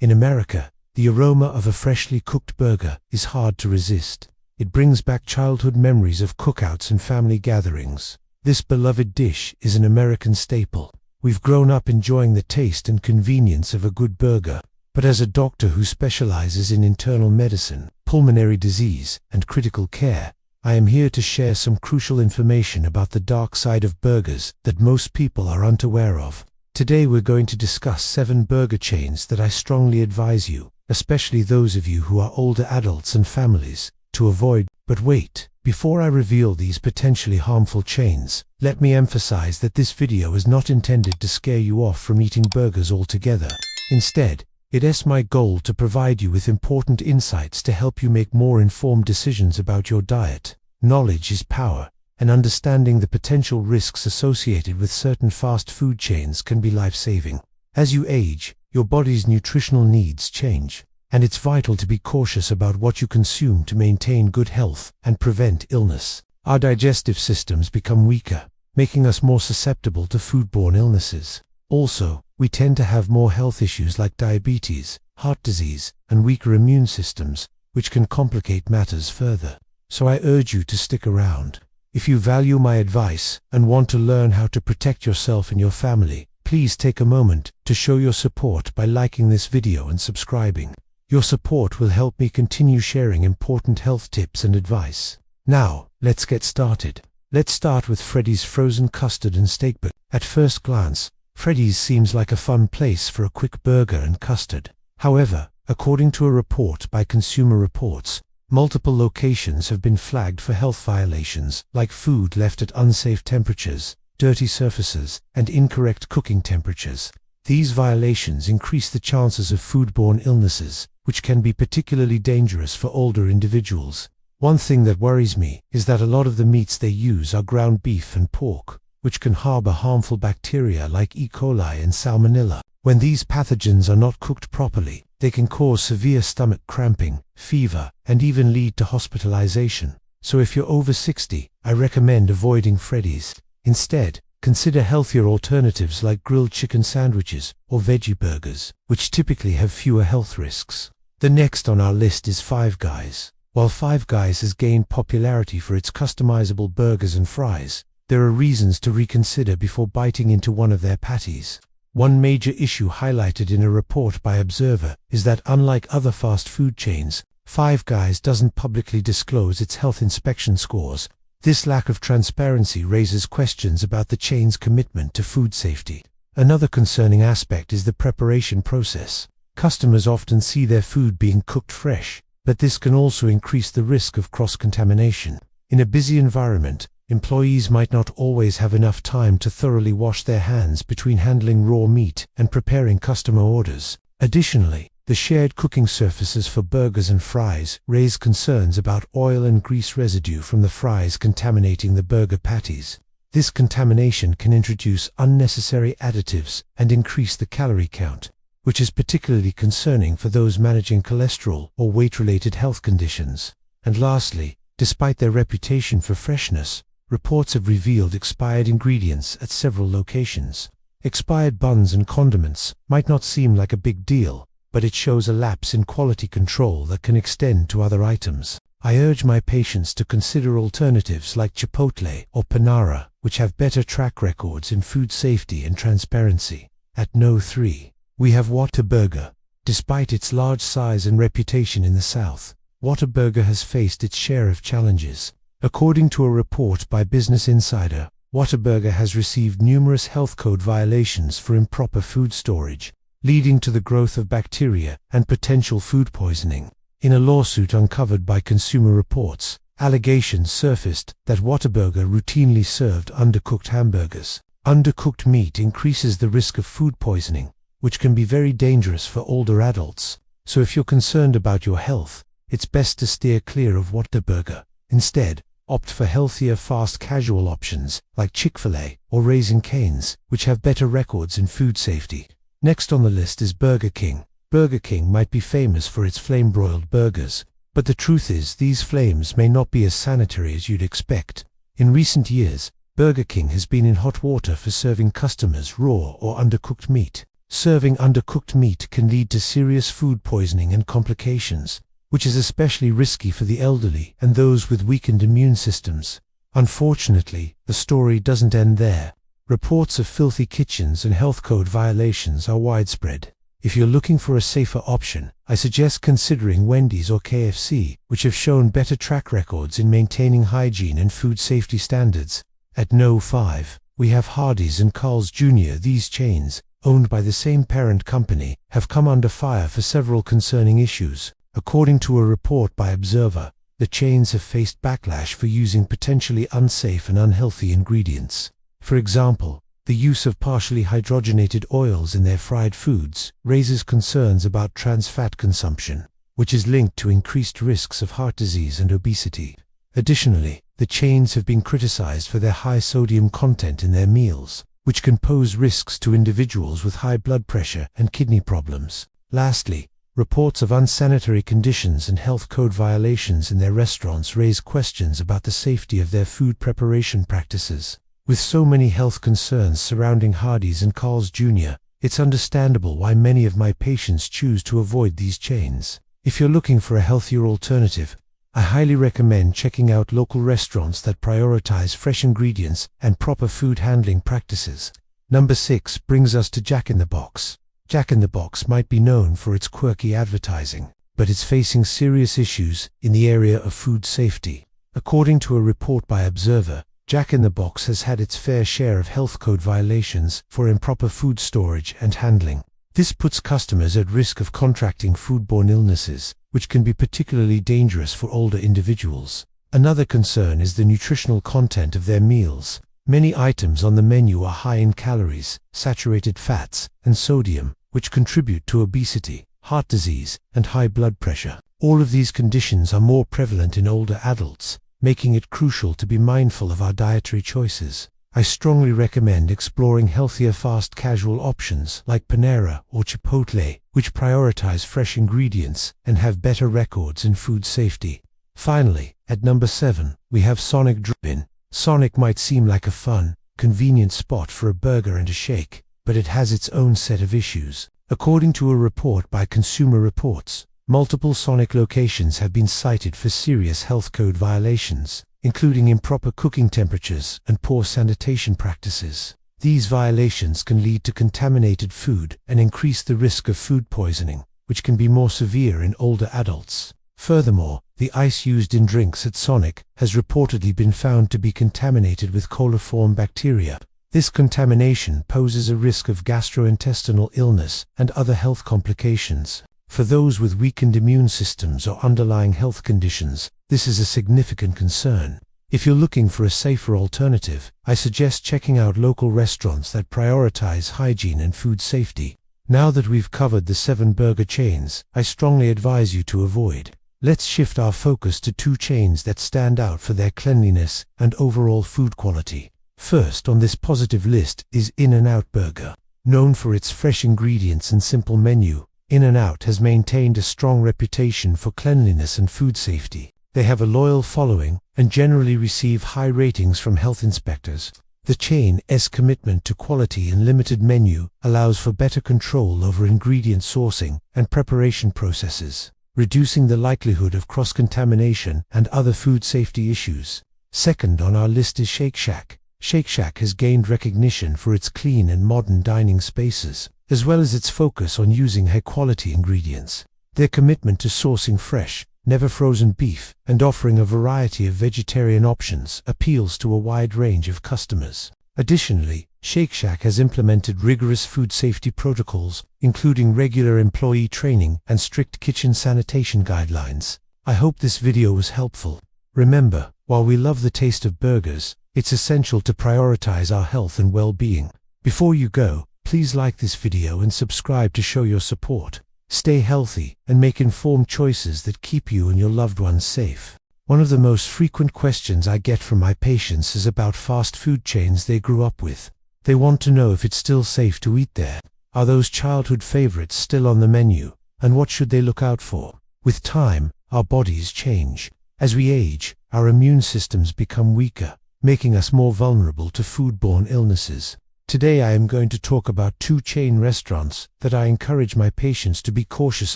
In America, the aroma of a freshly cooked burger is hard to resist. It brings back childhood memories of cookouts and family gatherings. This beloved dish is an American staple. We've grown up enjoying the taste and convenience of a good burger. But as a doctor who specializes in internal medicine, pulmonary disease, and critical care, I am here to share some crucial information about the dark side of burgers that most people are unaware of. Today we're going to discuss 7 burger chains that I strongly advise you, especially those of you who are older adults and families, to avoid. But wait, before I reveal these potentially harmful chains, let me emphasize that this video is not intended to scare you off from eating burgers altogether. Instead, it is my goal to provide you with important insights to help you make more informed decisions about your diet. Knowledge is power, and understanding the potential risks associated with certain fast food chains can be life-saving. As you age, your body's nutritional needs change, and it's vital to be cautious about what you consume to maintain good health and prevent illness. Our digestive systems become weaker, making us more susceptible to foodborne illnesses. Also, we tend to have more health issues like diabetes, heart disease, and weaker immune systems, which can complicate matters further. So I urge you to stick around. If you value my advice and want to learn how to protect yourself and your family, please take a moment to show your support by liking this video and subscribing. Your support will help me continue sharing important health tips and advice. Now, let's get started. Let's start with Freddy's frozen custard and steak burger. At first glance, Freddy's seems like a fun place for a quick burger and custard. However, according to a report by Consumer Reports, multiple locations have been flagged for health violations, like food left at unsafe temperatures, dirty surfaces, and incorrect cooking temperatures. These violations increase the chances of foodborne illnesses, which can be particularly dangerous for older individuals. One thing that worries me is that a lot of the meats they use are ground beef and pork, which can harbor harmful bacteria like E. coli and salmonella. When these pathogens are not cooked properly, they can cause severe stomach cramping, fever, and even lead to hospitalization. So if you're over 60, I recommend avoiding Freddy's. Instead, consider healthier alternatives like grilled chicken sandwiches or veggie burgers, which typically have fewer health risks. The next on our list is Five Guys. While Five Guys has gained popularity for its customizable burgers and fries, there are reasons to reconsider before biting into one of their patties. One major issue highlighted in a report by Observer is that unlike other fast food chains, Five Guys doesn't publicly disclose its health inspection scores. This lack of transparency raises questions about the chain's commitment to food safety. Another concerning aspect is the preparation process. Customers often see their food being cooked fresh, but this can also increase the risk of cross-contamination. In a busy environment, employees might not always have enough time to thoroughly wash their hands between handling raw meat and preparing customer orders. Additionally, the shared cooking surfaces for burgers and fries raise concerns about oil and grease residue from the fries contaminating the burger patties. This contamination can introduce unnecessary additives and increase the calorie count, which is particularly concerning for those managing cholesterol or weight-related health conditions. And lastly, despite their reputation for freshness, reports have revealed expired ingredients at several locations. Expired buns and condiments might not seem like a big deal, but it shows a lapse in quality control that can extend to other items. I urge my patients to consider alternatives like Chipotle or Panera, which have better track records in food safety and transparency. At No. 3, we have Whataburger. Despite its large size and reputation in the South, Whataburger has faced its share of challenges. According to a report by Business Insider, Whataburger has received numerous health code violations for improper food storage, leading to the growth of bacteria and potential food poisoning. In a lawsuit uncovered by Consumer Reports, allegations surfaced that Whataburger routinely served undercooked hamburgers. Undercooked meat increases the risk of food poisoning, which can be very dangerous for older adults. So if you're concerned about your health, it's best to steer clear of Whataburger. Instead, opt for healthier fast casual options like Chick-fil-A or Raising Cane's, which have better records in food safety. Next on the list is Burger King. Burger King might be famous for its flame-broiled burgers, but the truth is these flames may not be as sanitary as you'd expect. In recent years, Burger King has been in hot water for serving customers raw or undercooked meat. Serving undercooked meat can lead to serious food poisoning and complications, which is especially risky for the elderly and those with weakened immune systems. Unfortunately, the story doesn't end there. Reports of filthy kitchens and health code violations are widespread. If you're looking for a safer option, I suggest considering Wendy's or KFC, which have shown better track records in maintaining hygiene and food safety standards. At No. 5, we have Hardee's and Carl's Jr. These chains, owned by the same parent company, have come under fire for several concerning issues. According to a report by Observer, the chains have faced backlash for using potentially unsafe and unhealthy ingredients. For example, the use of partially hydrogenated oils in their fried foods raises concerns about trans fat consumption, which is linked to increased risks of heart disease and obesity. Additionally, the chains have been criticized for their high sodium content in their meals, which can pose risks to individuals with high blood pressure and kidney problems. Lastly, reports of unsanitary conditions and health code violations in their restaurants raise questions about the safety of their food preparation practices. With so many health concerns surrounding Hardee's and Carl's Jr., it's understandable why many of my patients choose to avoid these chains. If you're looking for a healthier alternative, I highly recommend checking out local restaurants that prioritize fresh ingredients and proper food handling practices. Number 6 brings us to Jack in the Box. Jack in the Box might be known for its quirky advertising, but it's facing serious issues in the area of food safety. According to a report by Observer, Jack in the Box has had its fair share of health code violations for improper food storage and handling. This puts customers at risk of contracting foodborne illnesses, which can be particularly dangerous for older individuals. Another concern is the nutritional content of their meals. Many items on the menu are high in calories, saturated fats, and sodium, which contribute to obesity, heart disease, and high blood pressure. All of these conditions are more prevalent in older adults, making it crucial to be mindful of our dietary choices. I strongly recommend exploring healthier fast casual options like Panera or Chipotle, which prioritize fresh ingredients and have better records in food safety. Finally, at number 7, we have Sonic Drive-In. Sonic might seem like a fun, convenient spot for a burger and a shake, but it has its own set of issues. According to a report by Consumer Reports, multiple Sonic locations have been cited for serious health code violations, including improper cooking temperatures and poor sanitation practices. These violations can lead to contaminated food and increase the risk of food poisoning, which can be more severe in older adults. Furthermore, the ice used in drinks at Sonic has reportedly been found to be contaminated with coliform bacteria. This contamination poses a risk of gastrointestinal illness and other health complications. For those with weakened immune systems or underlying health conditions, this is a significant concern. If you're looking for a safer alternative, I suggest checking out local restaurants that prioritize hygiene and food safety. Now that we've covered the 7 burger chains, I strongly advise you to avoid. Let's shift our focus to 2 chains that stand out for their cleanliness and overall food quality. First on this positive list is In-N-Out Burger. Known for its fresh ingredients and simple menu, In-N-Out has maintained a strong reputation for cleanliness and food safety. They have a loyal following and generally receive high ratings from health inspectors. The chain's commitment to quality and limited menu allows for better control over ingredient sourcing and preparation processes, reducing the likelihood of cross-contamination and other food safety issues. Second on our list is Shake Shack. Shake Shack has gained recognition for its clean and modern dining spaces, as well as its focus on using high-quality ingredients. Their commitment to sourcing fresh, never-frozen beef and offering a variety of vegetarian options appeals to a wide range of customers. Additionally, Shake Shack has implemented rigorous food safety protocols, including regular employee training and strict kitchen sanitation guidelines. I hope this video was helpful. Remember, while we love the taste of burgers, it's essential to prioritize our health and well-being. Before you go, please like this video and subscribe to show your support. Stay healthy and make informed choices that keep you and your loved ones safe. One of the most frequent questions I get from my patients is about fast food chains they grew up with. They want to know if it's still safe to eat there. Are those childhood favorites still on the menu? And what should they look out for? With time, our bodies change. As we age, our immune systems become weaker, making us more vulnerable to foodborne illnesses. Today I am going to talk about two chain restaurants that I encourage my patients to be cautious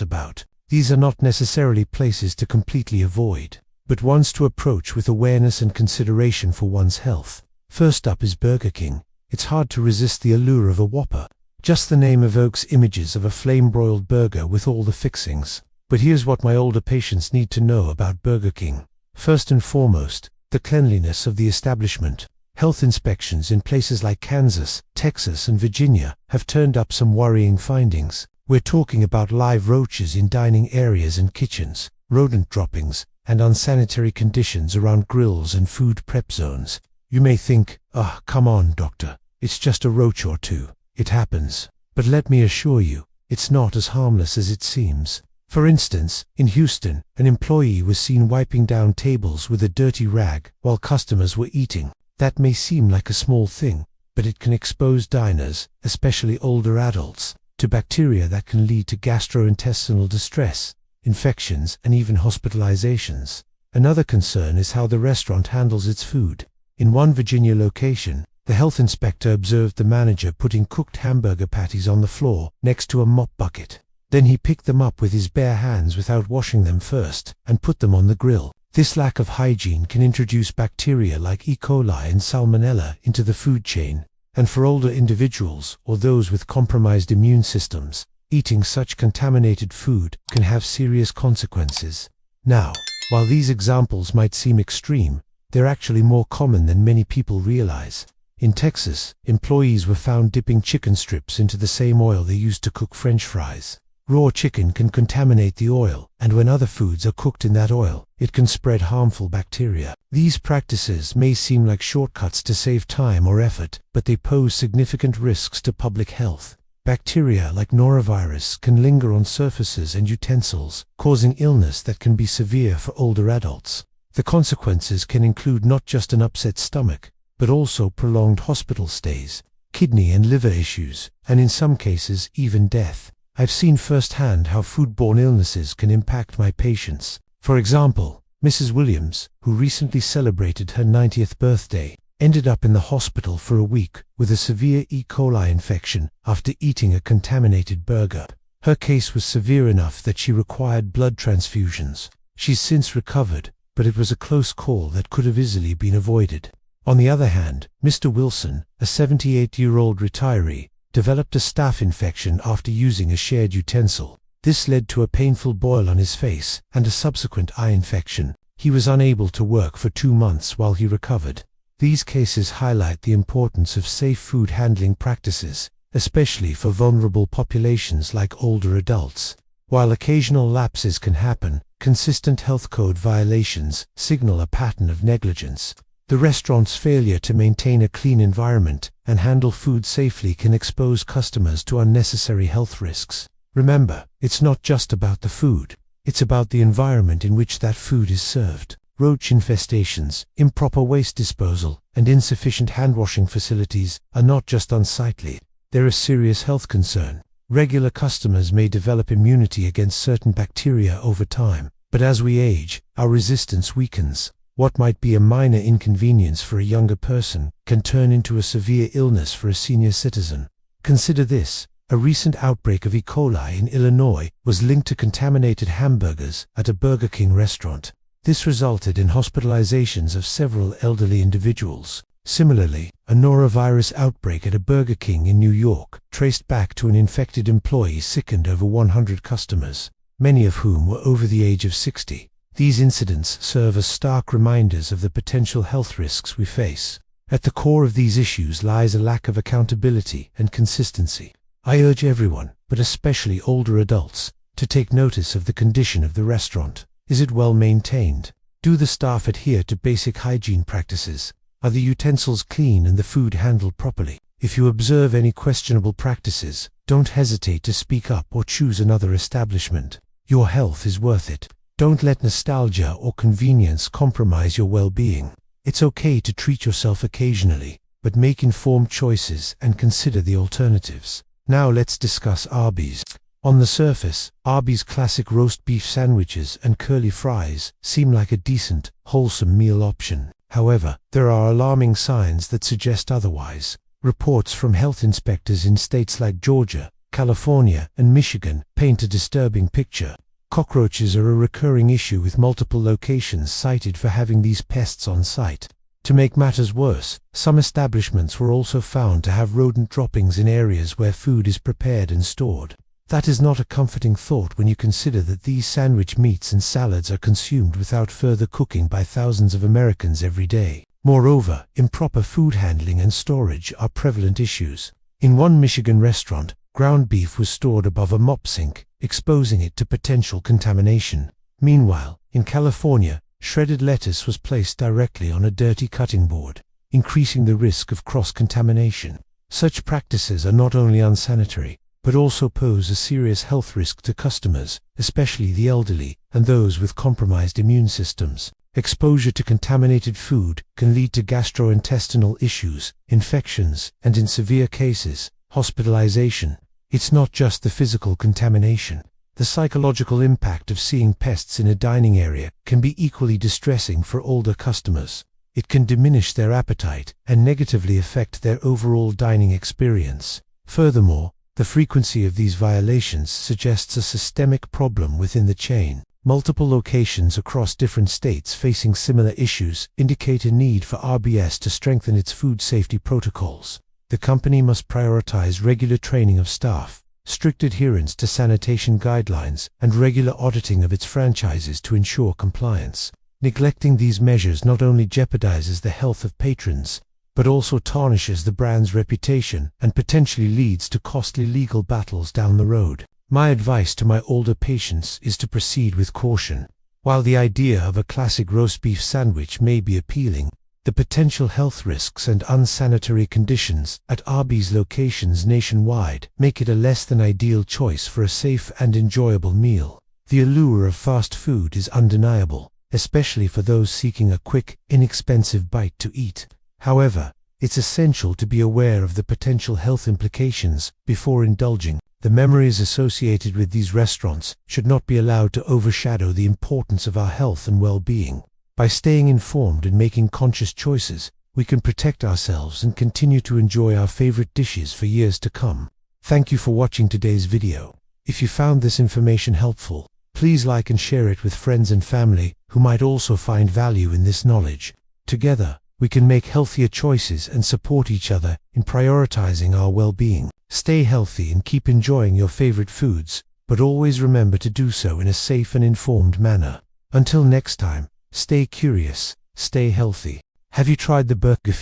about. These are not necessarily places to completely avoid, but ones to approach with awareness and consideration for one's health. First up is Burger King. It's hard to resist the allure of a Whopper. Just the name evokes images of a flame-broiled burger with all the fixings. But here's what my older patients need to know about Burger King. First and foremost, the cleanliness of the establishment. Health inspections in places like Kansas, Texas, and Virginia have turned up some worrying findings. We're talking about live roaches in dining areas and kitchens, rodent droppings, and unsanitary conditions around grills and food prep zones. You may think, come on, doctor, it's just a roach or two. It happens. But let me assure you, it's not as harmless as it seems. For instance, in Houston, an employee was seen wiping down tables with a dirty rag while customers were eating. That may seem like a small thing, but it can expose diners, especially older adults, to bacteria that can lead to gastrointestinal distress, infections, and even hospitalizations. Another concern is how the restaurant handles its food. In one Virginia location, the health inspector observed the manager putting cooked hamburger patties on the floor next to a mop bucket. Then he picked them up with his bare hands without washing them first and put them on the grill. This lack of hygiene can introduce bacteria like E. coli and Salmonella into the food chain, and for older individuals or those with compromised immune systems, eating such contaminated food can have serious consequences. Now, while these examples might seem extreme, they're actually more common than many people realize. In Texas, employees were found dipping chicken strips into the same oil they used to cook French fries. Raw chicken can contaminate the oil, and when other foods are cooked in that oil, it can spread harmful bacteria. These practices may seem like shortcuts to save time or effort, but they pose significant risks to public health. Bacteria like norovirus can linger on surfaces and utensils, causing illness that can be severe for older adults. The consequences can include not just an upset stomach, but also prolonged hospital stays, kidney and liver issues, and in some cases even death. I've seen firsthand how foodborne illnesses can impact my patients. For example, Mrs. Williams, who recently celebrated her 90th birthday, ended up in the hospital for a week with a severe E. coli infection after eating a contaminated burger. Her case was severe enough that she required blood transfusions. She's since recovered, but it was a close call that could have easily been avoided. On the other hand, Mr. Wilson, a 78-year-old retiree, developed a staph infection after using a shared utensil. This led to a painful boil on his face and a subsequent eye infection. He was unable to work for 2 months while he recovered. These cases highlight the importance of safe food handling practices, especially for vulnerable populations like older adults. While occasional lapses can happen, consistent health code violations signal a pattern of negligence. The restaurant's failure to maintain a clean environment and handle food safely can expose customers to unnecessary health risks. Remember, it's not just about the food. It's about the environment in which that food is served. Roach infestations, improper waste disposal, and insufficient hand-washing facilities are not just unsightly. They're a serious health concern. Regular customers may develop immunity against certain bacteria over time, but as we age, our resistance weakens. What might be a minor inconvenience for a younger person can turn into a severe illness for a senior citizen. Consider this. A recent outbreak of E. coli in Illinois was linked to contaminated hamburgers at a Burger King restaurant. This resulted in hospitalizations of several elderly individuals. Similarly, a norovirus outbreak at a Burger King in New York traced back to an infected employee sickened over 100 customers, many of whom were over the age of 60. These incidents serve as stark reminders of the potential health risks we face. At the core of these issues lies a lack of accountability and consistency. I urge everyone, but especially older adults, to take notice of the condition of the restaurant. Is it well maintained? Do the staff adhere to basic hygiene practices? Are the utensils clean and the food handled properly? If you observe any questionable practices, don't hesitate to speak up or choose another establishment. Your health is worth it. Don't let nostalgia or convenience compromise your well-being. It's okay to treat yourself occasionally, but make informed choices and consider the alternatives. Now let's discuss Arby's. On the surface, Arby's classic roast beef sandwiches and curly fries seem like a decent, wholesome meal option. However, there are alarming signs that suggest otherwise. Reports from health inspectors in states like Georgia, California, and Michigan paint a disturbing picture. Cockroaches are a recurring issue, with multiple locations cited for having these pests on site. To make matters worse, some establishments were also found to have rodent droppings in areas where food is prepared and stored. That is not a comforting thought when you consider that these sandwich meats and salads are consumed without further cooking by thousands of Americans every day. Moreover, improper food handling and storage are prevalent issues. In one Michigan restaurant, ground beef was stored above a mop sink, exposing it to potential contamination. Meanwhile, in California, shredded lettuce was placed directly on a dirty cutting board, increasing the risk of cross-contamination. Such practices are not only unsanitary, but also pose a serious health risk to customers, especially the elderly and those with compromised immune systems. Exposure to contaminated food can lead to gastrointestinal issues, infections, and in severe cases, hospitalization. It's not just the physical contamination. The psychological impact of seeing pests in a dining area can be equally distressing for older customers. It can diminish their appetite and negatively affect their overall dining experience. Furthermore, the frequency of these violations suggests a systemic problem within the chain. Multiple locations across different states facing similar issues indicate a need for RBS to strengthen its food safety protocols. The company must prioritize regular training of staff, strict adherence to sanitation guidelines, and regular auditing of its franchises to ensure compliance. Neglecting these measures not only jeopardizes the health of patrons, but also tarnishes the brand's reputation and potentially leads to costly legal battles down the road. My advice to my older patients is to proceed with caution. While the idea of a classic roast beef sandwich may be appealing, the potential health risks and unsanitary conditions at Arby's locations nationwide make it a less than ideal choice for a safe and enjoyable meal. The allure of fast food is undeniable, especially for those seeking a quick, inexpensive bite to eat. However, it's essential to be aware of the potential health implications before indulging. The memories associated with these restaurants should not be allowed to overshadow the importance of our health and well-being. By staying informed and making conscious choices, we can protect ourselves and continue to enjoy our favorite dishes for years to come. Thank you for watching today's video. If you found this information helpful, please like and share it with friends and family who might also find value in this knowledge. Together, we can make healthier choices and support each other in prioritizing our well-being. Stay healthy and keep enjoying your favorite foods, but always remember to do so in a safe and informed manner. Until next time, stay curious, stay healthy. Have you tried the burger?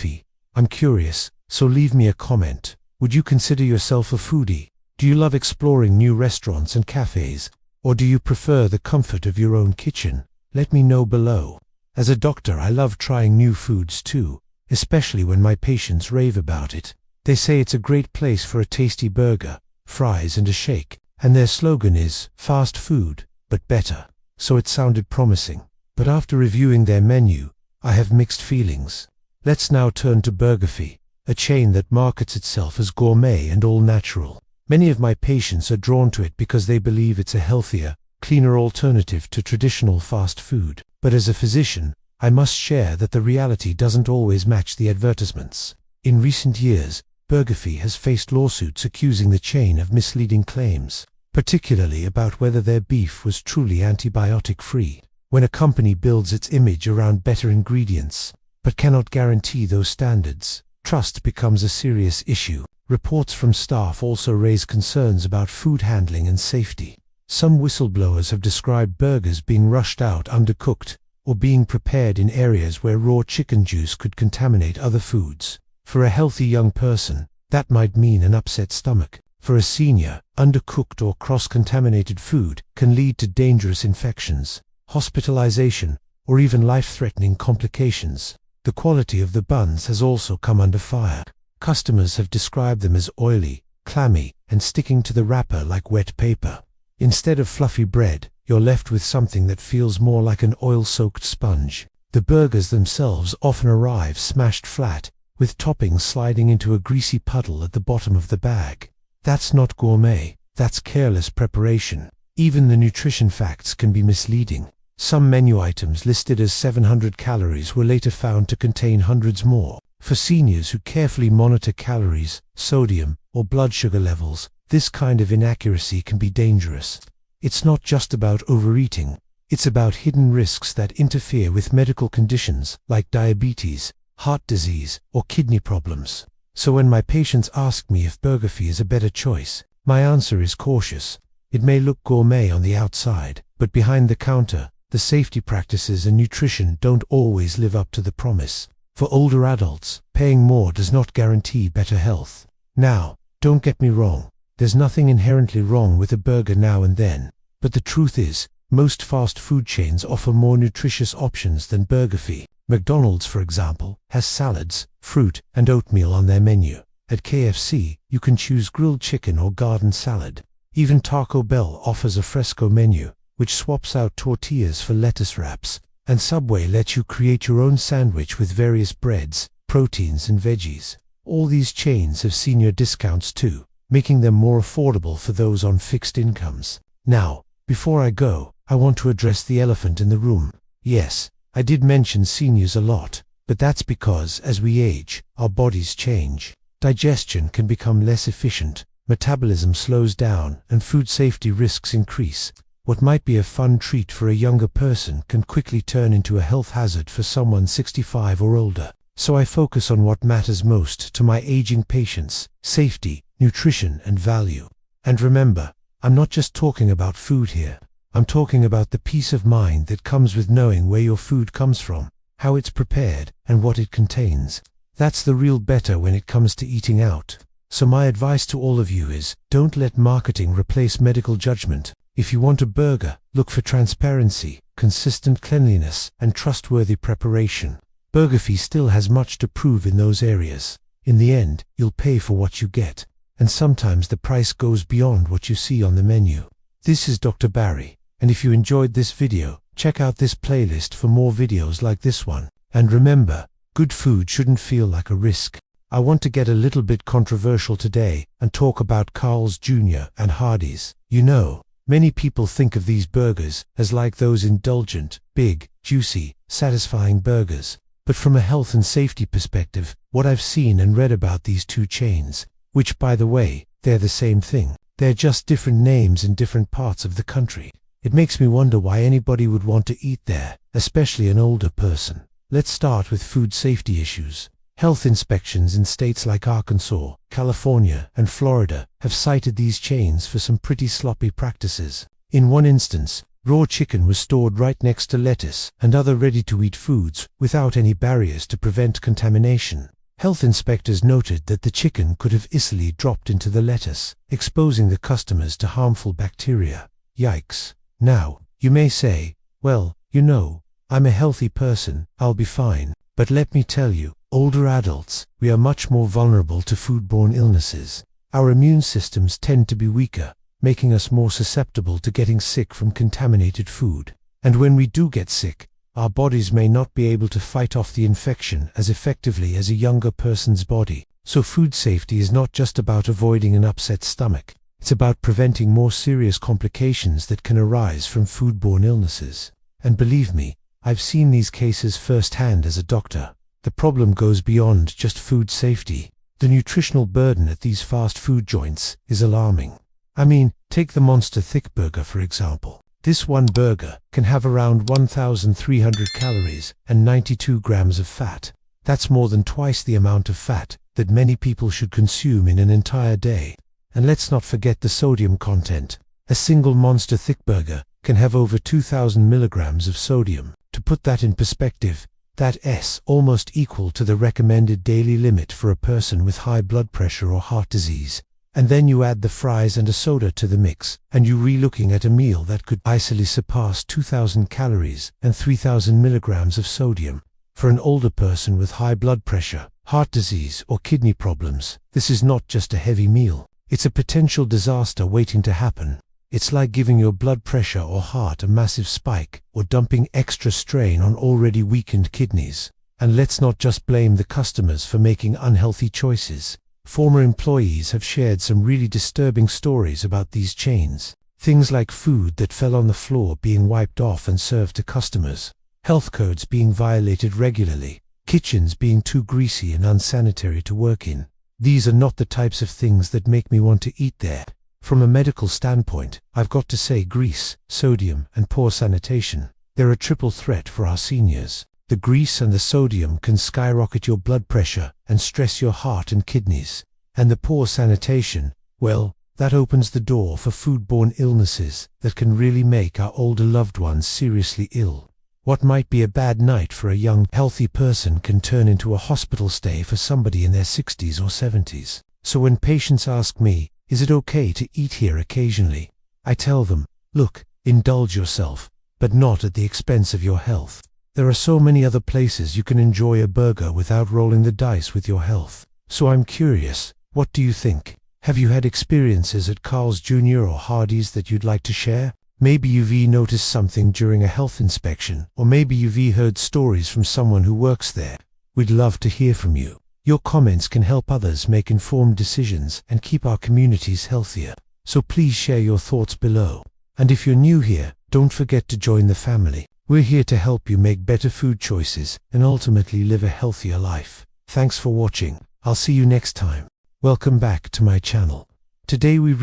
I'm curious, so leave me a comment. Would you consider yourself a foodie? Do you love exploring new restaurants and cafes? Or do you prefer the comfort of your own kitchen? Let me know below. As a doctor, I love trying new foods too, especially when my patients rave about it. They say it's a great place for a tasty burger, fries and a shake, and their slogan is, fast food, but better. So it sounded promising. But after reviewing their menu, I have mixed feelings. Let's now turn to Burgerfi, a chain that markets itself as gourmet and all-natural. Many of my patients are drawn to it because they believe it's a healthier, cleaner alternative to traditional fast food. But as a physician, I must share that the reality doesn't always match the advertisements. In recent years, Burgerfi has faced lawsuits accusing the chain of misleading claims, particularly about whether their beef was truly antibiotic-free. When a company builds its image around better ingredients, but cannot guarantee those standards, trust becomes a serious issue. Reports from staff also raise concerns about food handling and safety. Some whistleblowers have described burgers being rushed out undercooked, or being prepared in areas where raw chicken juice could contaminate other foods. For a healthy young person, that might mean an upset stomach. For a senior, undercooked or cross-contaminated food can lead to dangerous infections, hospitalization, or even life-threatening complications. The quality of the buns has also come under fire. Customers have described them as oily, clammy, and sticking to the wrapper like wet paper. Instead of fluffy bread, you're left with something that feels more like an oil-soaked sponge. The burgers themselves often arrive smashed flat, with toppings sliding into a greasy puddle at the bottom of the bag. That's not gourmet, that's careless preparation. Even the nutrition facts can be misleading. Some menu items listed as 700 calories were later found to contain hundreds more. For seniors who carefully monitor calories, sodium, or blood sugar levels, this kind of inaccuracy can be dangerous. It's not just about overeating. It's about hidden risks that interfere with medical conditions like diabetes, heart disease, or kidney problems. So when my patients ask me if BurgerFi is a better choice, my answer is cautious. It may look gourmet on the outside, but behind the counter, the safety practices and nutrition don't always live up to the promise. For older adults, paying more does not guarantee better health. Now, don't get me wrong. There's nothing inherently wrong with a burger now and then. But the truth is, most fast food chains offer more nutritious options than BurgerFi. McDonald's, for example, has salads, fruit, and oatmeal on their menu. At KFC, you can choose grilled chicken or garden salad. Even Taco Bell offers a fresco menu, which swaps out tortillas for lettuce wraps. And Subway lets you create your own sandwich with various breads, proteins, and veggies. All these chains have senior discounts too, making them more affordable for those on fixed incomes. Now, before I go, I want to address the elephant in the room. Yes, I did mention seniors a lot, but that's because as we age, our bodies change. Digestion can become less efficient, metabolism slows down, and food safety risks increase. What might be a fun treat for a younger person can quickly turn into a health hazard for someone 65 or older. So I focus on what matters most to my aging patients: safety, nutrition, and value. And remember, I'm not just talking about food here. I'm talking about the peace of mind that comes with knowing where your food comes from, how it's prepared, and what it contains. That's the real better when it comes to eating out. So my advice to all of you is, don't let marketing replace medical judgment. If you want a burger, look for transparency, consistent cleanliness, and trustworthy preparation. BurgerFi still has much to prove in those areas. In the end, you'll pay for what you get, and sometimes the price goes beyond what you see on the menu. This is Dr. Barry, and if you enjoyed this video, check out this playlist for more videos like this one. And remember, good food shouldn't feel like a risk. I want to get a little bit controversial today and talk about Carl's Jr. and Hardee's. You know, many people think of these burgers as like those indulgent, big, juicy, satisfying burgers. But from a health and safety perspective, what I've seen and read about these two chains, which by the way, they're the same thing, they're just different names in different parts of the country. It makes me wonder why anybody would want to eat there, especially an older person. Let's start with food safety issues. Health inspections in states like Arkansas, California, and Florida have cited these chains for some pretty sloppy practices. In one instance, raw chicken was stored right next to lettuce and other ready-to-eat foods without any barriers to prevent contamination. Health inspectors noted that the chicken could have easily dropped into the lettuce, exposing the customers to harmful bacteria. Yikes. Now, you may say, well, you know, I'm a healthy person, I'll be fine. But let me tell you, older adults, we are much more vulnerable to foodborne illnesses. Our immune systems tend to be weaker, making us more susceptible to getting sick from contaminated food. And when we do get sick, our bodies may not be able to fight off the infection as effectively as a younger person's body. So food safety is not just about avoiding an upset stomach. It's about preventing more serious complications that can arise from foodborne illnesses. And believe me, I've seen these cases firsthand as a doctor. The problem goes beyond just food safety. The nutritional burden at these fast food joints is alarming. I mean, take the Monster Thick Burger for example. This one burger can have around 1,300 calories and 92 grams of fat. That's more than twice the amount of fat that many people should consume in an entire day. And let's not forget the sodium content. A single Monster Thick Burger can have over 2,000 milligrams of sodium. To put that in perspective, that's almost equal to the recommended daily limit for a person with high blood pressure or heart disease. And then you add the fries and a soda to the mix, and you're looking at a meal that could easily surpass 2,000 calories and 3,000 milligrams of sodium. For an older person with high blood pressure, heart disease, or kidney problems, this is not just a heavy meal. It's a potential disaster waiting to happen. It's like giving your blood pressure or heart a massive spike, or dumping extra strain on already weakened kidneys. And let's not just blame the customers for making unhealthy choices. Former employees have shared some really disturbing stories about these chains. Things like food that fell on the floor being wiped off and served to customers, health codes being violated regularly, kitchens being too greasy and unsanitary to work in. These are not the types of things that make me want to eat there. From a medical standpoint, I've got to say grease, sodium, and poor sanitation. They're a triple threat for our seniors. The grease and the sodium can skyrocket your blood pressure and stress your heart and kidneys. And the poor sanitation, well, that opens the door for foodborne illnesses that can really make our older loved ones seriously ill. What might be a bad night for a young, healthy person can turn into a hospital stay for somebody in their 60s or 70s. So when patients ask me, is it okay to eat here occasionally? I tell them, look, indulge yourself, but not at the expense of your health. There are so many other places you can enjoy a burger without rolling the dice with your health. So I'm curious, what do you think? Have you had experiences at Carl's Jr. or Hardee's that you'd like to share? Maybe you've noticed something during a health inspection, or maybe you've heard stories from someone who works there. We'd love to hear from you. Your comments can help others make informed decisions and keep our communities healthier. So please share your thoughts below. And if you're new here, don't forget to join the family. We're here to help you make better food choices and ultimately live a healthier life. Thanks for watching. I'll see you next time. Welcome back to my channel. Today we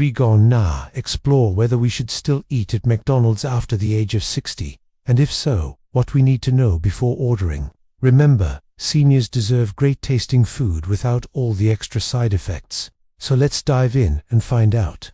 explore whether we should still eat at McDonald's after the age of 60, and if so, what we need to know before ordering. Remember, seniors deserve great tasting food without all the extra side effects. So let's dive in and find out.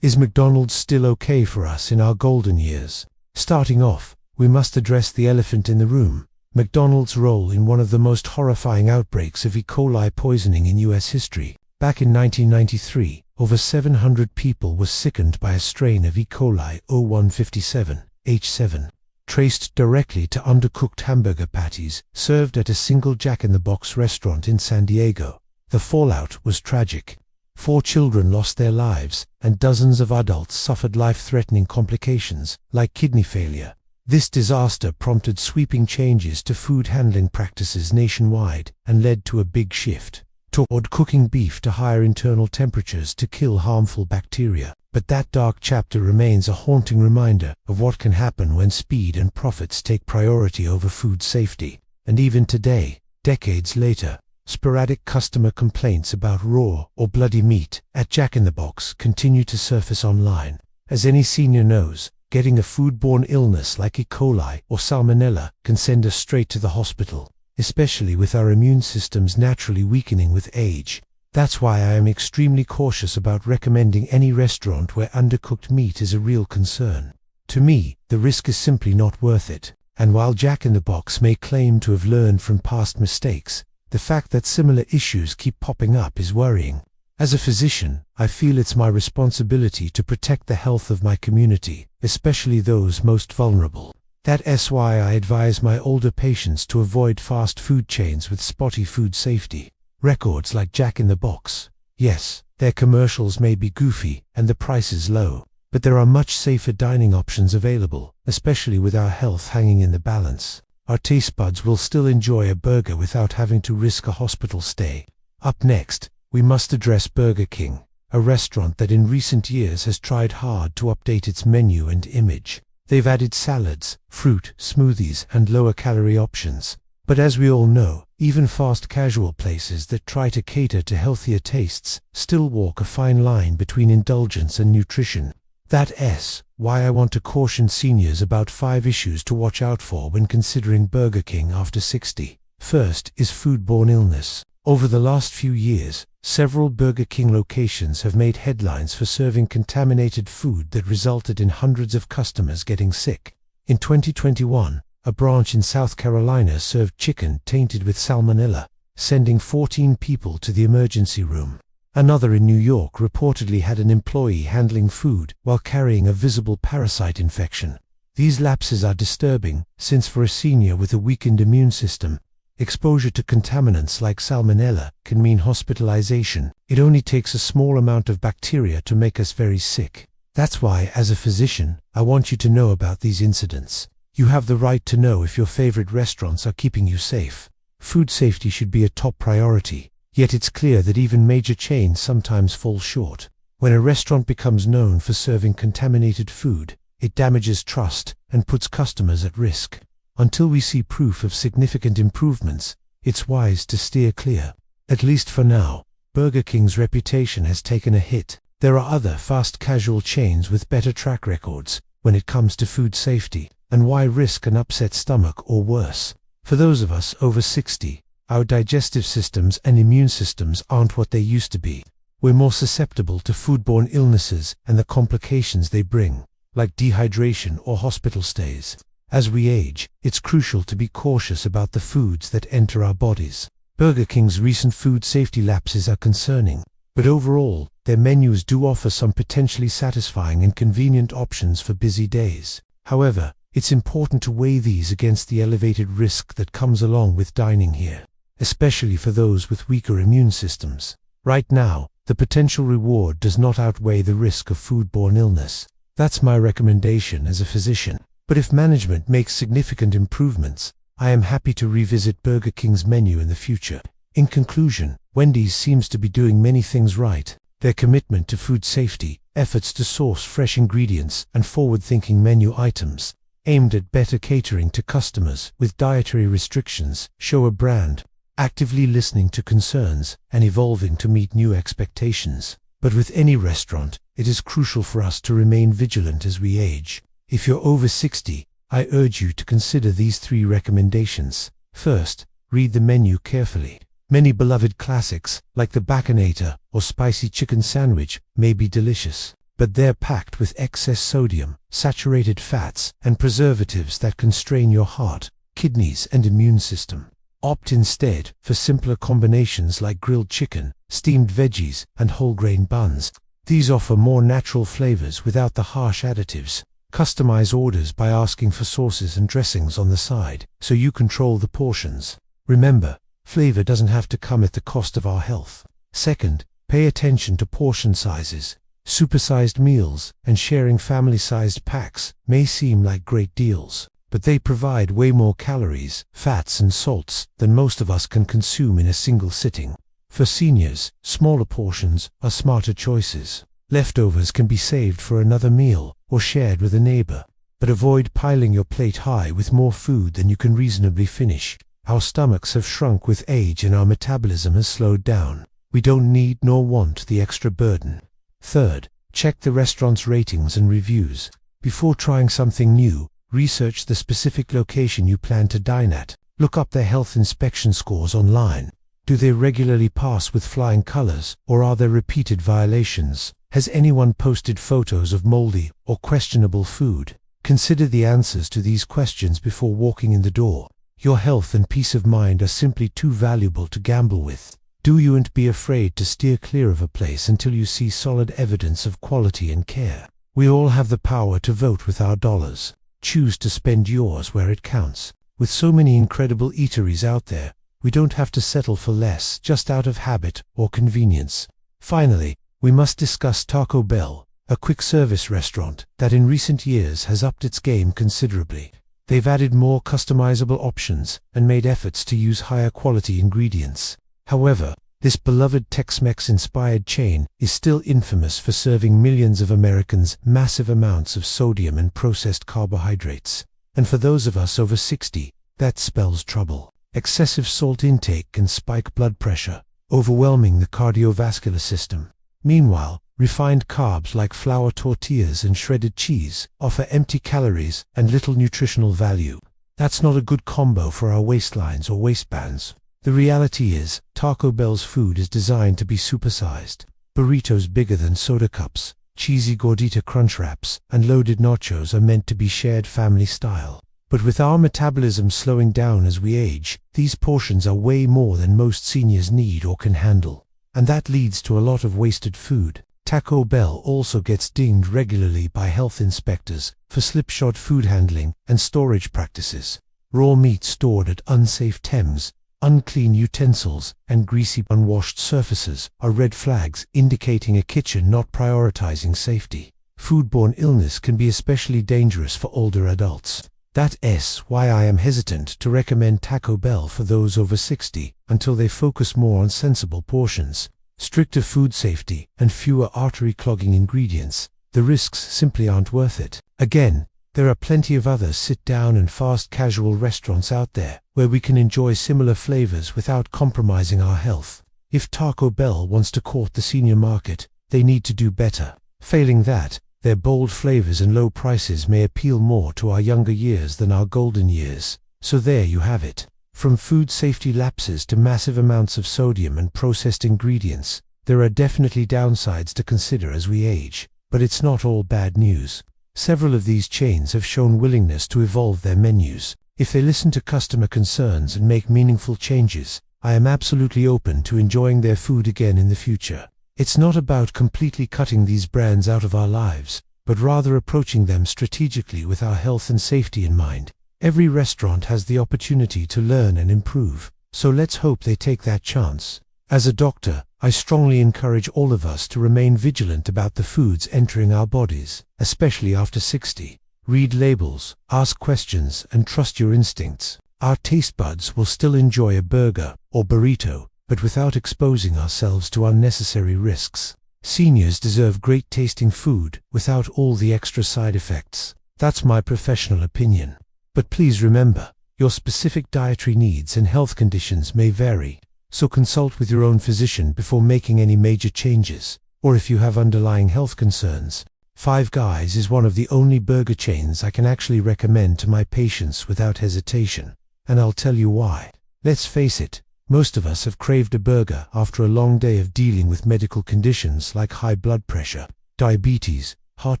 Is McDonald's still okay for us in our golden years? Starting off, we must address the elephant in the room: McDonald's role in one of the most horrifying outbreaks of E. coli poisoning in US history. Back in 1993, over 700 people were sickened by a strain of E. coli 0157 H7, traced directly to undercooked hamburger patties served at a single Jack in the Box restaurant in San Diego. The fallout was tragic. 4 children lost their lives, and dozens of adults suffered life-threatening complications, like kidney failure. This disaster prompted sweeping changes to food handling practices nationwide and led to a big shift toward cooking beef to higher internal temperatures to kill harmful bacteria. But that dark chapter remains a haunting reminder of what can happen when speed and profits take priority over food safety. And even today, decades later, sporadic customer complaints about raw or bloody meat at Jack in the Box continue to surface online. As any senior knows, getting a foodborne illness like E. coli or salmonella can send us straight to the hospital, especially with our immune systems naturally weakening with age. That's why I am extremely cautious about recommending any restaurant where undercooked meat is a real concern. To me, the risk is simply not worth it. And while Jack in the Box may claim to have learned from past mistakes, the fact that similar issues keep popping up is worrying. As a physician, I feel it's my responsibility to protect the health of my community, especially those most vulnerable. That's why I advise my older patients to avoid fast food chains with spotty food safety records like Jack in the Box. Yes, their commercials may be goofy and the prices low, but there are much safer dining options available, especially with our health hanging in the balance. Our taste buds will still enjoy a burger without having to risk a hospital stay. Up next, we must address Burger King, a restaurant that in recent years has tried hard to update its menu and image. They've added salads, fruit, smoothies, and lower-calorie options. But as we all know, even fast casual places that try to cater to healthier tastes still walk a fine line between indulgence and nutrition. That's why I want to caution seniors about 5 issues to watch out for when considering Burger King after 60. First is foodborne illness. Over the last few years, several Burger King locations have made headlines for serving contaminated food that resulted in hundreds of customers getting sick. In 2021, a branch in South Carolina served chicken tainted with salmonella, sending 14 people to the emergency room. Another in New York reportedly had an employee handling food while carrying a visible parasite infection. These lapses are disturbing, since for a senior with a weakened immune system, exposure to contaminants like salmonella can mean hospitalization. It only takes a small amount of bacteria to make us very sick. That's why, as a physician, I want you to know about these incidents. You have the right to know if your favorite restaurants are keeping you safe. Food safety should be a top priority, yet it's clear that even major chains sometimes fall short. When a restaurant becomes known for serving contaminated food, it damages trust and puts customers at risk. Until we see proof of significant improvements, it's wise to steer clear. At least for now, Burger King's reputation has taken a hit. There are other fast casual chains with better track records when it comes to food safety, and why risk an upset stomach or worse? For those of us over 60, our digestive systems and immune systems aren't what they used to be. We're more susceptible to foodborne illnesses and the complications they bring, like dehydration or hospital stays. As we age, it's crucial to be cautious about the foods that enter our bodies. Burger King's recent food safety lapses are concerning, but overall, their menus do offer some potentially satisfying and convenient options for busy days. However, it's important to weigh these against the elevated risk that comes along with dining here, especially for those with weaker immune systems. Right now, the potential reward does not outweigh the risk of foodborne illness. That's my recommendation as a physician. But if management makes significant improvements, I am happy to revisit Burger King's menu in the future. In conclusion, Wendy's seems to be doing many things right. Their commitment to food safety, efforts to source fresh ingredients, and forward-thinking menu items aimed at better catering to customers with dietary restrictions show a brand actively listening to concerns and evolving to meet new expectations. But with any restaurant, it is crucial for us to remain vigilant as we age. If you're over 60, I urge you to consider these 3 recommendations. First, read the menu carefully. Many beloved classics, like the Baconator or spicy chicken sandwich, may be delicious, but they're packed with excess sodium, saturated fats, and preservatives that can strain your heart, kidneys, and immune system. Opt instead for simpler combinations like grilled chicken, steamed veggies, and whole grain buns. These offer more natural flavors without the harsh additives. Customize orders by asking for sauces and dressings on the side, so you control the portions. Remember, flavor doesn't have to come at the cost of our health. Second, pay attention to portion sizes. Supersized meals and sharing family-sized packs may seem like great deals, but they provide way more calories, fats, and salts than most of us can consume in a single sitting. For seniors, smaller portions are smarter choices. Leftovers can be saved for another meal or shared with a neighbor, but avoid piling your plate high with more food than you can reasonably finish. Our stomachs have shrunk with age and our metabolism has slowed down. We don't need nor want the extra burden. Third, check the restaurant's ratings and reviews. Before trying something new, research the specific location you plan to dine at. Look up their health inspection scores online. Do they regularly pass with flying colors, or are there repeated violations? Has anyone posted photos of moldy or questionable food? Consider the answers to these questions before walking in the door. Your health and peace of mind are simply too valuable to gamble with. Do you and be afraid to steer clear of a place until you see solid evidence of quality and care. We all have the power to vote with our dollars. Choose to spend yours where it counts. With so many incredible eateries out there, we don't have to settle for less just out of habit or convenience. Finally, we must discuss Taco Bell, a quick-service restaurant that in recent years has upped its game considerably. They've added more customizable options and made efforts to use higher-quality ingredients. However, this beloved Tex-Mex-inspired chain is still infamous for serving millions of Americans massive amounts of sodium and processed carbohydrates. And for those of us over 60, that spells trouble. Excessive salt intake can spike blood pressure, overwhelming the cardiovascular system. Meanwhile, refined carbs like flour tortillas and shredded cheese offer empty calories and little nutritional value. That's not a good combo for our waistlines or waistbands. The reality is, Taco Bell's food is designed to be supersized. Burritos bigger than soda cups, cheesy gordita crunch wraps, and loaded nachos are meant to be shared family style. But with our metabolism slowing down as we age, these portions are way more than most seniors need or can handle. And that leads to a lot of wasted food. Taco Bell also gets dinged regularly by health inspectors for slipshod food handling and storage practices. Raw meat stored at unsafe temps, unclean utensils, and greasy unwashed surfaces are red flags indicating a kitchen not prioritizing safety. Foodborne illness can be especially dangerous for older adults. That's why I am hesitant to recommend Taco Bell for those over 60 until they focus more on sensible portions, stricter food safety, and fewer artery-clogging ingredients. The risks simply aren't worth it. Again, there are plenty of other sit-down and fast casual restaurants out there, where we can enjoy similar flavors without compromising our health. If Taco Bell wants to court the senior market, they need to do better. Failing that, their bold flavors and low prices may appeal more to our younger years than our golden years. So there you have it. From food safety lapses to massive amounts of sodium and processed ingredients, there are definitely downsides to consider as we age. But it's not all bad news. Several of these chains have shown willingness to evolve their menus. If they listen to customer concerns and make meaningful changes, I am absolutely open to enjoying their food again in the future. It's not about completely cutting these brands out of our lives, but rather approaching them strategically with our health and safety in mind. Every restaurant has the opportunity to learn and improve, so let's hope they take that chance. As a doctor, I strongly encourage all of us to remain vigilant about the foods entering our bodies, especially after 60. Read labels, ask questions, and trust your instincts. Our taste buds will still enjoy a burger or burrito, but without exposing ourselves to unnecessary risks. Seniors deserve great tasting food without all the extra side effects. That's my professional opinion. But please remember, your specific dietary needs and health conditions may vary, so consult with your own physician before making any major changes, or if you have underlying health concerns. Five Guys is one of the only burger chains I can actually recommend to my patients without hesitation, and I'll tell you why. Let's face it, most of us have craved a burger after a long day of dealing with medical conditions like high blood pressure, diabetes, heart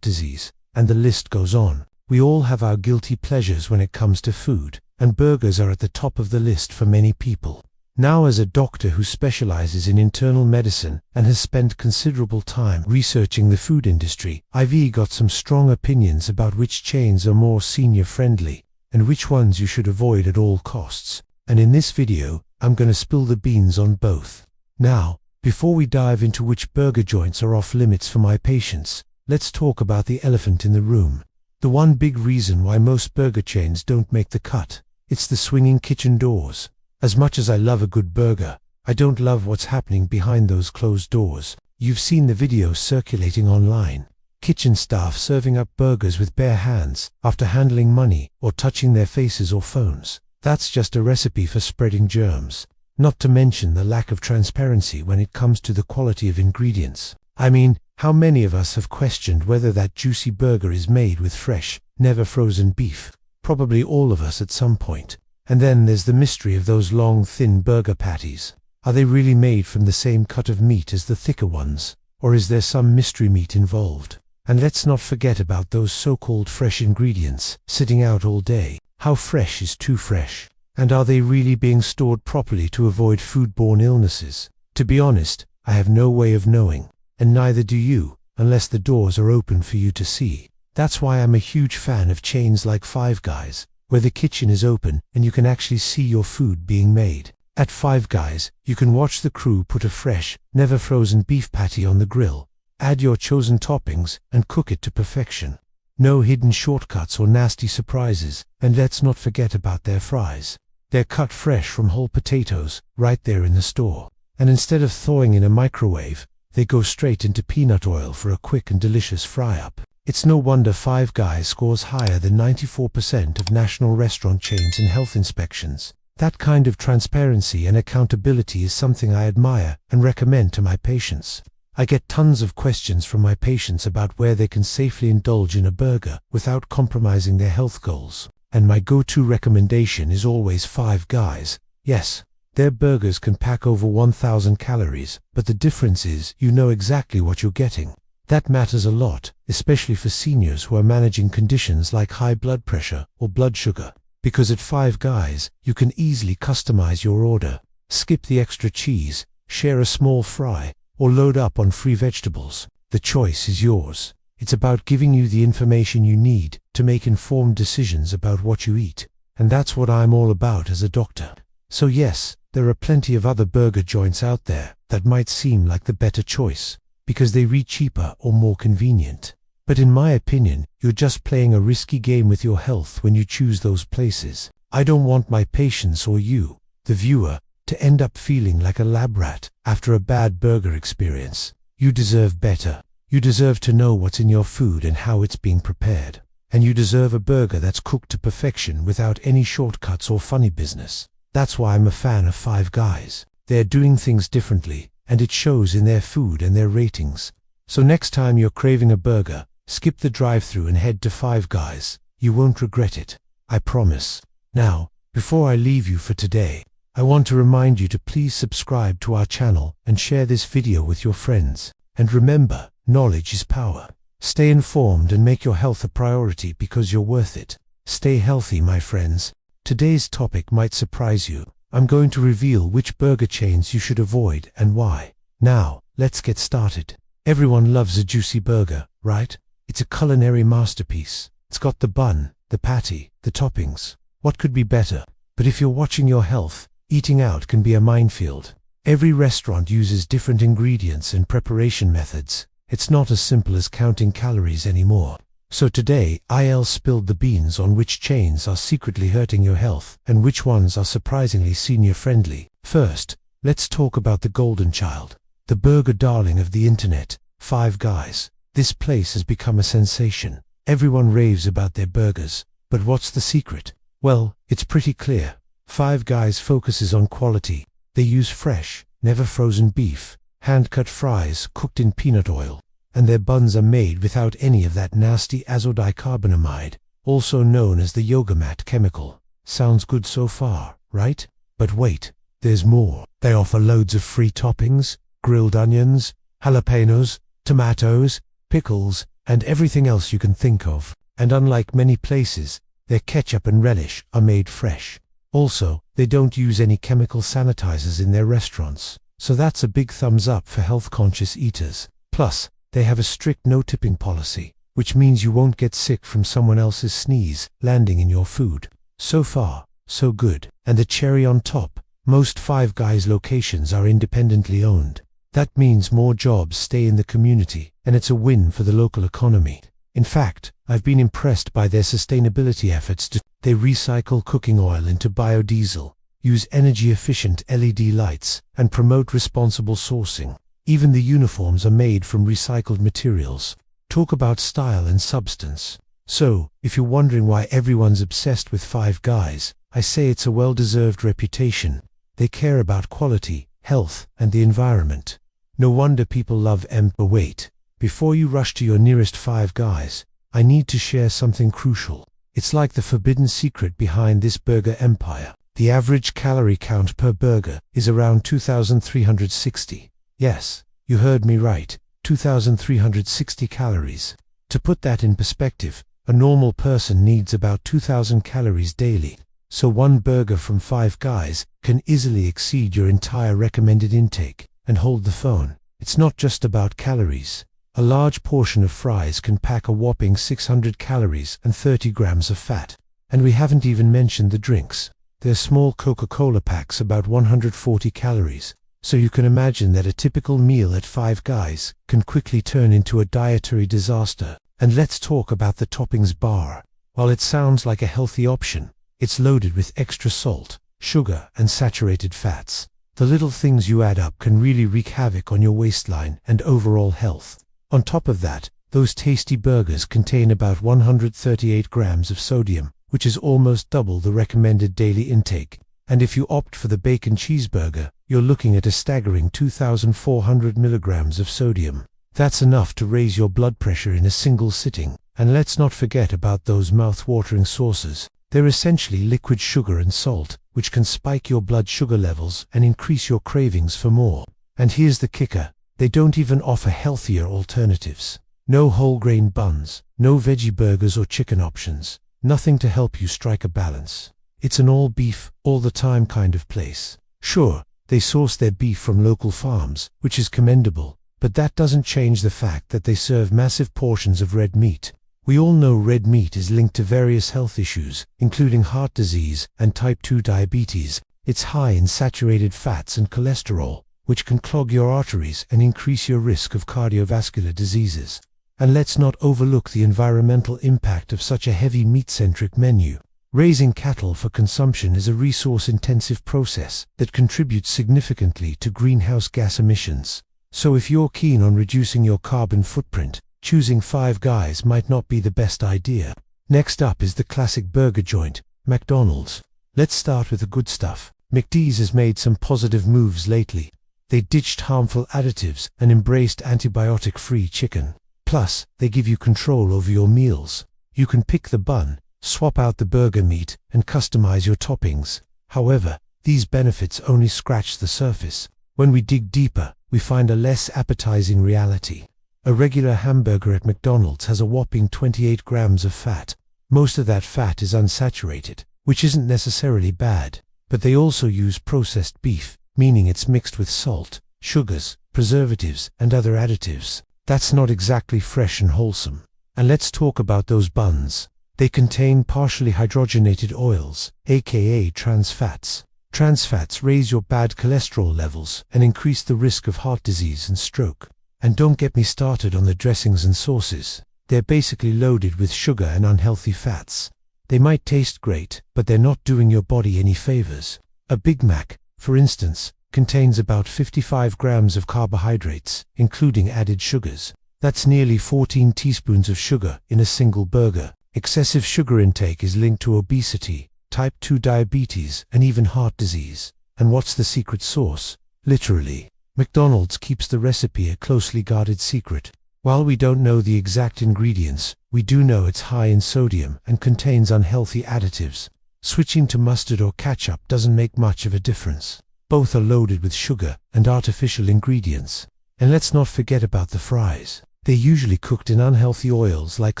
disease, and the list goes on. We all have our guilty pleasures when it comes to food, and burgers are at the top of the list for many people. Now, as a doctor who specializes in internal medicine and has spent considerable time researching the food industry, I've got some strong opinions about which chains are more senior-friendly and which ones you should avoid at all costs. And in this video, I'm going to spill the beans on both. Now, before we dive into which burger joints are off limits for my patients, let's talk about the elephant in the room. The one big reason why most burger chains don't make the cut. It's the swinging kitchen doors. As much as I love a good burger, I don't love what's happening behind those closed doors. You've seen the videos circulating online. Kitchen staff serving up burgers with bare hands after handling money or touching their faces or phones. That's just a recipe for spreading germs. Not to mention the lack of transparency when it comes to the quality of ingredients. I mean, how many of us have questioned whether that juicy burger is made with fresh, never frozen beef? Probably all of us at some point. And then there's the mystery of those long, thin burger patties. Are they really made from the same cut of meat as the thicker ones? Or is there some mystery meat involved? And let's not forget about those so-called fresh ingredients sitting out all day. How fresh is too fresh? And are they really being stored properly to avoid foodborne illnesses? To be honest, I have no way of knowing, and neither do you, unless the doors are open for you to see. That's why I'm a huge fan of chains like Five Guys, where the kitchen is open and you can actually see your food being made. At Five Guys, you can watch the crew put a fresh, never frozen beef patty on the grill, add your chosen toppings, and cook it to perfection. No hidden shortcuts or nasty surprises, and let's not forget about their fries. They're cut fresh from whole potatoes, right there in the store. And instead of thawing in a microwave, they go straight into peanut oil for a quick and delicious fry-up. It's no wonder Five Guys scores higher than 94% of national restaurant chains in health inspections. That kind of transparency and accountability is something I admire and recommend to my patients. I get tons of questions from my patients about where they can safely indulge in a burger without compromising their health goals. And my go-to recommendation is always Five Guys. Yes, their burgers can pack over 1,000 calories, but the difference is you know exactly what you're getting. That matters a lot, especially for seniors who are managing conditions like high blood pressure or blood sugar. Because at Five Guys, you can easily customize your order. Skip the extra cheese, share a small fry, or load up on free vegetables. The choice is yours. It's about giving you the information you need to make informed decisions about what you eat. And that's what I'm all about as a doctor. So yes, there are plenty of other burger joints out there that might seem like the better choice, because they read cheaper or more convenient. But in my opinion, you're just playing a risky game with your health when you choose those places. I don't want my patients or you, the viewer, to end up feeling like a lab rat after a bad burger experience. You deserve better. You deserve to know what's in your food and how it's being prepared. and you deserve a burger that's cooked to perfection without any shortcuts or funny business. That's why I'm a fan of Five Guys. They're doing things differently, and it shows in their food and their ratings. So next time you're craving a burger, skip the drive-thru and head to Five Guys. You won't regret it, I promise. Now, before I leave you for today, I want to remind you to please subscribe to our channel and share this video with your friends. And remember, knowledge is power. Stay informed and make your health a priority because you're worth it. Stay healthy, my friends. Today's topic might surprise you. I'm going to reveal which burger chains you should avoid and why. Now, let's get started. Everyone loves a juicy burger, right? It's a culinary masterpiece. It's got the bun, the patty, the toppings. What could be better? But if you're watching your health, eating out can be a minefield. Every restaurant uses different ingredients and preparation methods. It's not as simple as counting calories anymore. So today, I'll spill the beans on which chains are secretly hurting your health and which ones are surprisingly senior-friendly. First, let's talk about the golden child. The burger darling of the internet, Five Guys. This place has become a sensation. Everyone raves about their burgers. But what's the secret? Well, it's pretty clear. Five Guys focuses on quality. They use fresh, never frozen beef, hand-cut fries cooked in peanut oil, and their buns are made without any of that nasty azodicarbonamide, also known as the yoga mat chemical. Sounds good so far, right? But wait, there's more. They offer loads of free toppings, grilled onions, jalapenos, tomatoes, pickles, and everything else you can think of. And unlike many places, their ketchup and relish are made fresh. Also, they don't use any chemical sanitizers in their restaurants, so that's a big thumbs up for health-conscious eaters. Plus, they have a strict no-tipping policy, which means you won't get sick from someone else's sneeze landing in your food. So far, so good. And the cherry on top, most Five Guys locations are independently owned. That means more jobs stay in the community, and it's a win for the local economy. In fact, I've been impressed by their sustainability efforts. They recycle cooking oil into biodiesel, use energy-efficient LED lights, and promote responsible sourcing. Even the uniforms are made from recycled materials. Talk about style and substance. So, if you're wondering why everyone's obsessed with Five Guys, I say it's a well-deserved reputation. They care about quality, health, and the environment. No wonder people love them. But wait, before you rush to your nearest Five Guys, I need to share something crucial. It's like the forbidden secret behind this burger empire. The average calorie count per burger is around 2,360. Yes, you heard me right, 2,360 calories. To put that in perspective, a normal person needs about 2,000 calories daily. So one burger from Five Guys can easily exceed your entire recommended intake. And hold the phone, it's not just about calories. A large portion of fries can pack a whopping 600 calories and 30 grams of fat. And we haven't even mentioned the drinks. Their small Coca-Cola packs about 140 calories. So you can imagine that a typical meal at Five Guys can quickly turn into a dietary disaster. And let's talk about the toppings bar. While it sounds like a healthy option, it's loaded with extra salt, sugar, and saturated fats. The little things you add up can really wreak havoc on your waistline and overall health. On top of that, those tasty burgers contain about 138 grams of sodium, which is almost double the recommended daily intake. And if you opt for the bacon cheeseburger, you're looking at a staggering 2,400 milligrams of sodium. That's enough to raise your blood pressure in a single sitting. And let's not forget about those mouth-watering sauces. They're essentially liquid sugar and salt, which can spike your blood sugar levels and increase your cravings for more. And here's the kicker, they don't even offer healthier alternatives. No whole grain buns, no veggie burgers or chicken options, nothing to help you strike a balance. It's an all beef, all the time kind of place. Sure, they source their beef from local farms, which is commendable, but that doesn't change the fact that they serve massive portions of red meat. We all know red meat is linked to various health issues, including heart disease and type 2 diabetes. It's high in saturated fats and cholesterol, which can clog your arteries and increase your risk of cardiovascular diseases. And let's not overlook the environmental impact of such a heavy meat-centric menu. Raising cattle for consumption is a resource-intensive process that contributes significantly to greenhouse gas emissions. So if you're keen on reducing your carbon footprint, choosing Five Guys might not be the best idea. Next up is the classic burger joint, McDonald's. Let's start with the good stuff. McD's has made some positive moves lately. They ditched harmful additives and embraced antibiotic-free chicken. Plus, they give you control over your meals. You can pick the bun, swap out the burger meat, and customize your toppings. However, these benefits only scratch the surface. When we dig deeper, we find a less appetizing reality. A regular hamburger at McDonald's has a whopping 28 grams of fat. Most of that fat is unsaturated, which isn't necessarily bad, but they also use processed beef, meaning it's mixed with salt, sugars, preservatives, and other additives. That's not exactly fresh and wholesome. And let's talk about those buns. They contain partially hydrogenated oils, aka trans fats. Trans fats raise your bad cholesterol levels and increase the risk of heart disease and stroke. And don't get me started on the dressings and sauces. They're basically loaded with sugar and unhealthy fats. They might taste great, but they're not doing your body any favors. A Big Mac, for instance, contains about 55 grams of carbohydrates, including added sugars. That's nearly 14 teaspoons of sugar in a single burger. Excessive sugar intake is linked to obesity, type 2 diabetes, and even heart disease. And what's the secret sauce? Literally, McDonald's keeps the recipe a closely guarded secret. While we don't know the exact ingredients, we do know it's high in sodium and contains unhealthy additives. Switching to mustard or ketchup doesn't make much of a difference. Both are loaded with sugar and artificial ingredients. And let's not forget about the fries. They're usually cooked in unhealthy oils like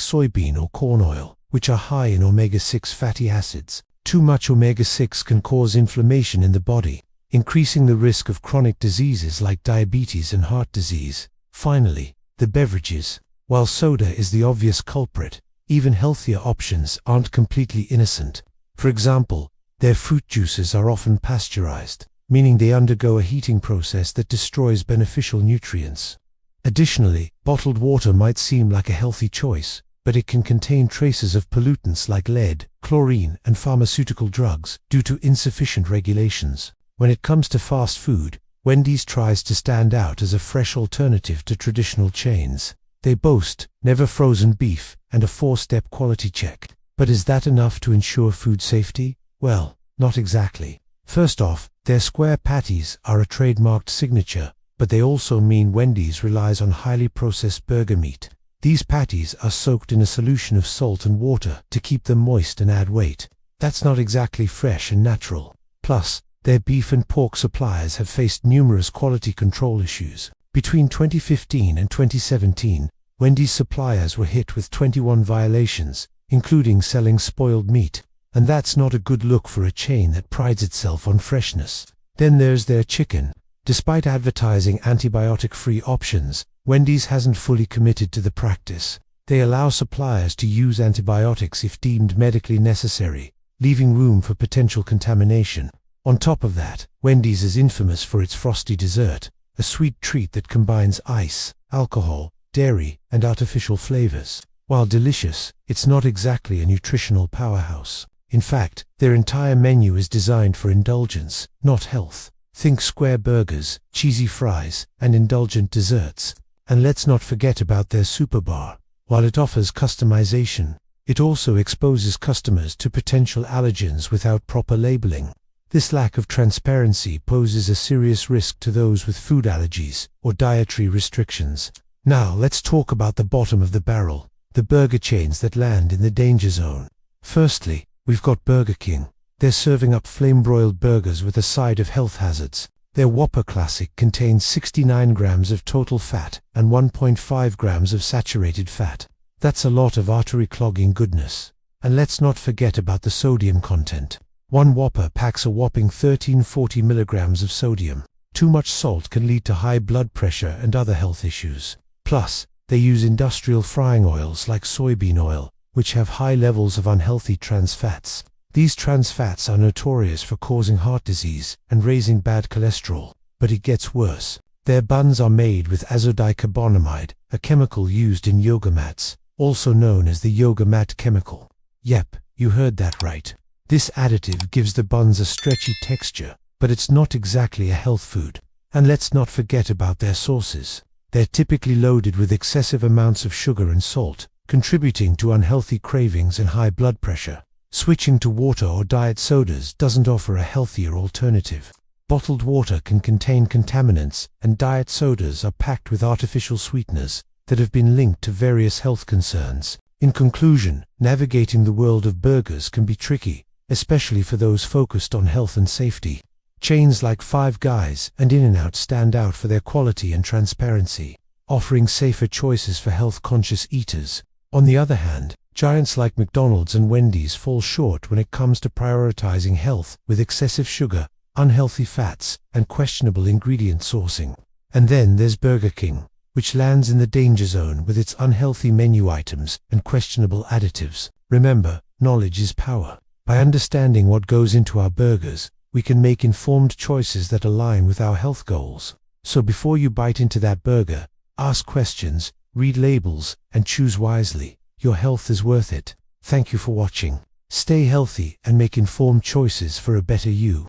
soybean or corn oil, which are high in omega-6 fatty acids. Too much omega-6 can cause inflammation in the body, increasing the risk of chronic diseases like diabetes and heart disease. Finally, the beverages. While soda is the obvious culprit, even healthier options aren't completely innocent. For example, their fruit juices are often pasteurized, meaning they undergo a heating process that destroys beneficial nutrients. Additionally, bottled water might seem like a healthy choice, but it can contain traces of pollutants like lead, chlorine, and pharmaceutical drugs due to insufficient regulations. When it comes to fast food, Wendy's tries to stand out as a fresh alternative to traditional chains. They boast never frozen beef and a 4-step quality check. But is that enough to ensure food safety? Well, not exactly. First off, their square patties are a trademarked signature, but they also mean Wendy's relies on highly processed burger meat. These patties are soaked in a solution of salt and water to keep them moist and add weight. That's not exactly fresh and natural. Plus, their beef and pork suppliers have faced numerous quality control issues. Between 2015 and 2017, Wendy's suppliers were hit with 21 violations, including selling spoiled meat. And that's not a good look for a chain that prides itself on freshness. Then there's their chicken. Despite advertising antibiotic-free options, Wendy's hasn't fully committed to the practice. They allow suppliers to use antibiotics if deemed medically necessary, leaving room for potential contamination. On top of that, Wendy's is infamous for its frosty dessert, a sweet treat that combines ice, alcohol, dairy, and artificial flavors. While delicious, it's not exactly a nutritional powerhouse. In fact, their entire menu is designed for indulgence, not health. Think square burgers, cheesy fries, and indulgent desserts. And let's not forget about their super bar. While it offers customization, it also exposes customers to potential allergens without proper labeling. This lack of transparency poses a serious risk to those with food allergies or dietary restrictions. Now let's talk about the bottom of the barrel, the burger chains that land in the danger zone. Firstly, we've got Burger King. They're serving up flame-broiled burgers with a side of health hazards. Their Whopper Classic contains 69 grams of total fat and 1.5 grams of saturated fat. That's a lot of artery-clogging goodness. And let's not forget about the sodium content. One Whopper packs a whopping 1340 milligrams of sodium. Too much salt can lead to high blood pressure and other health issues. Plus, they use industrial frying oils like soybean oil, which have high levels of unhealthy trans fats. These trans fats are notorious for causing heart disease and raising bad cholesterol. But it gets worse. Their buns are made with azodicarbonamide, a chemical used in yoga mats, also known as the yoga mat chemical. Yep, you heard that right. This additive gives the buns a stretchy texture, but it's not exactly a health food. And let's not forget about their sauces. They're typically loaded with excessive amounts of sugar and salt, contributing to unhealthy cravings and high blood pressure. Switching to water or diet sodas doesn't offer a healthier alternative. Bottled water can contain contaminants, and diet sodas are packed with artificial sweeteners that have been linked to various health concerns. In conclusion, navigating the world of burgers can be tricky, especially for those focused on health and safety. Chains like Five Guys and In-N-Out stand out for their quality and transparency, offering safer choices for health-conscious eaters. On the other hand, giants like McDonald's and Wendy's fall short when it comes to prioritizing health, with excessive sugar, unhealthy fats, and questionable ingredient sourcing. And then there's Burger King, which lands in the danger zone with its unhealthy menu items and questionable additives. Remember, knowledge is power. By understanding what goes into our burgers, we can make informed choices that align with our health goals. So before you bite into that burger, ask questions, read labels, and choose wisely. Your health is worth it. Thank you for watching. Stay healthy and make informed choices for a better you.